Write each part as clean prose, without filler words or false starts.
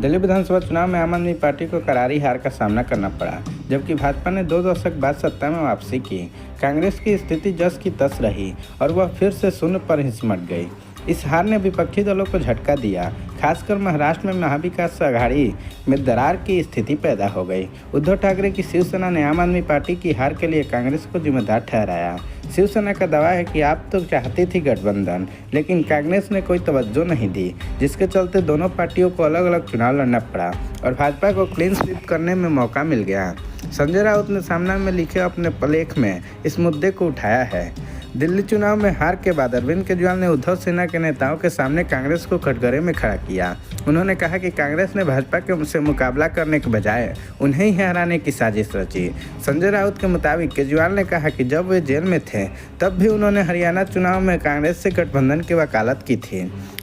दिल्ली विधानसभा चुनाव में आम आदमी पार्टी को करारी हार का सामना करना पड़ा, जबकि भाजपा ने 2 दशक बाद सत्ता में वापसी की। कांग्रेस की स्थिति जस की तस रही और वह फिर से शून्य पर ही सिमट गई। इस हार ने विपक्षी दलों को झटका दिया। खासकर महाराष्ट्र में महाविकास आघाड़ी में दरार की स्थिति पैदा हो गई। उद्धव ठाकरे की शिवसेना ने आम आदमी पार्टी की हार के लिए कांग्रेस को जिम्मेदार ठहराया। शिवसेना का दावा है कि आप तो चाहती थी गठबंधन, लेकिन कांग्रेस ने कोई तवज्जो नहीं दी, जिसके चलते दोनों पार्टियों को अलग अलग चुनाव लड़ना पड़ा और भाजपा को क्लीन स्वीप करने में मौका मिल गया। संजय राउत ने सामना में लिखे अपने लेख में इस मुद्दे को उठाया है। दिल्ली चुनाव में हार के बाद अरविंद केजरीवाल ने उद्धव सेना के नेताओं के सामने कांग्रेस को कटघरे में खड़ा किया। उन्होंने कहा कि कांग्रेस ने भाजपा के से मुकाबला करने के बजाय उन्हें ही हराने की साजिश रची। संजय राउत के मुताबिक केजरीवाल ने कहा कि जब वे जेल में थे तब भी उन्होंने हरियाणा चुनाव में कांग्रेस से गठबंधन की वकालत की थी।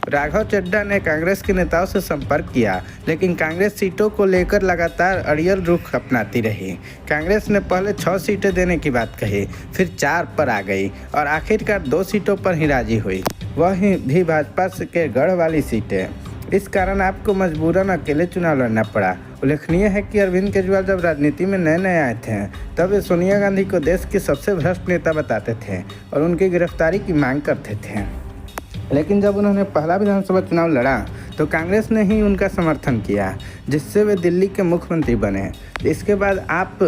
राघव चड्ढा ने कांग्रेस के नेताओं से संपर्क किया, लेकिन कांग्रेस सीटों को लेकर लगातार अड़ियल रुख अपनाती रही। कांग्रेस ने पहले 6 सीटें देने की बात कही, फिर 4 पर आ गई और आखिरकार 2 सीटों पर ही राजी हुई, वह भी भाजपा के गढ़ वाली सीटें। इस कारण आपको मजबूरन अकेले चुनाव लड़ना पड़ा। उल्लेखनीय है कि अरविंद केजरीवाल जब राजनीति में नए आए थे तब वे सोनिया गांधी को देश के सबसे भ्रष्ट नेता बताते थे और उनकी गिरफ्तारी की मांग करते थे। लेकिन जब उन्होंने पहला विधानसभा चुनाव लड़ा तो कांग्रेस ने ही उनका समर्थन किया, जिससे वे दिल्ली के मुख्यमंत्री बने। इसके बाद आप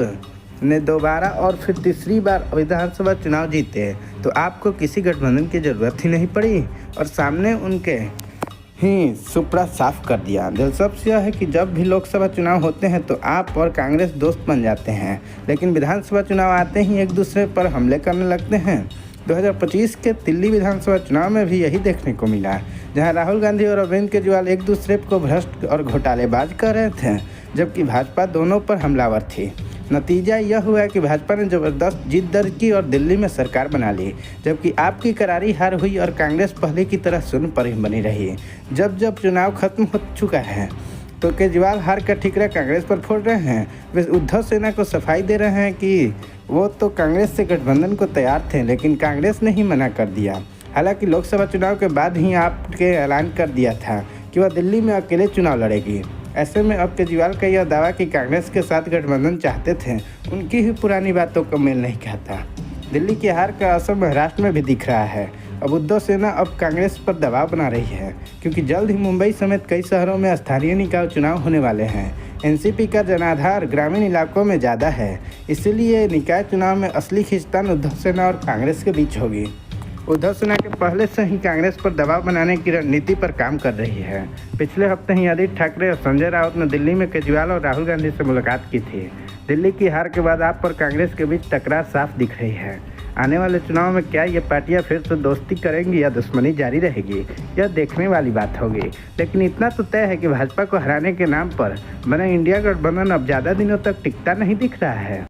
ने दोबारा और फिर तीसरी बार विधानसभा चुनाव जीते तो आपको किसी गठबंधन की ज़रूरत ही नहीं पड़ी और सामने उनके ही सुपड़ा साफ कर दिया। दिलचस्प यह है कि जब भी लोकसभा चुनाव होते हैं तो आप और कांग्रेस दोस्त बन जाते हैं, लेकिन विधानसभा चुनाव आते ही एक दूसरे पर हमले करने लगते हैं। 2025 के दिल्ली विधानसभा चुनाव में भी यही देखने को मिला, जहां राहुल गांधी और अरविंद केजरीवाल एक दूसरे को भ्रष्ट और घोटालेबाज कर रहे थे, जबकि भाजपा दोनों पर हमलावर थी। नतीजा यह हुआ कि भाजपा ने जबरदस्त जीत दर्ज की और दिल्ली में सरकार बना ली, जबकि आपकी करारी हार हुई और कांग्रेस पहले की तरह शून्य पर ही बनी रही। जब चुनाव खत्म हो चुका है तो केजरीवाल हार का ठिकरा कांग्रेस पर फोड़ रहे हैं। वे उद्धव सेना को सफाई दे रहे हैं कि वो तो कांग्रेस से गठबंधन को तैयार थे, लेकिन कांग्रेस ने ही मना कर दिया। हालांकि लोकसभा चुनाव के बाद ही आपके ऐलान कर दिया था कि वह दिल्ली में अकेले चुनाव लड़ेगी। ऐसे में अब केजरीवाल का यह दावा कि कांग्रेस के साथ गठबंधन चाहते थे, उनकी ही पुरानी बातों को मेल नहीं खाता। दिल्ली की हार का असर महाराष्ट्र में भी दिख रहा है। अब उद्धव सेना अब कांग्रेस पर दबाव बना रही है, क्योंकि जल्द ही मुंबई समेत कई शहरों में स्थानीय निकाय चुनाव होने वाले हैं। एनसीपी का जनाधार ग्रामीण इलाकों में ज़्यादा है, इसलिए निकाय चुनाव में असली खींचतान उद्धव सेना और कांग्रेस के बीच होगी। उद्धव सेना के पहले से ही कांग्रेस पर दबाव बनाने की रणनीति पर काम कर रही है। पिछले हफ्ते ही आदित्य ठाकरे और संजय राउत ने दिल्ली में केजरीवाल और राहुल गांधी से मुलाकात की थी। दिल्ली की हार के बाद आप और कांग्रेस के बीच टकरार साफ दिख रही है। आने वाले चुनाव में क्या ये पार्टियां फिर से दोस्ती करेंगी या दुश्मनी जारी रहेगी, यह देखने वाली बात होगी। लेकिन इतना तो तय है कि भाजपा को हराने के नाम पर बना इंडिया गठबंधन अब ज़्यादा दिनों तक टिकता नहीं दिख रहा है।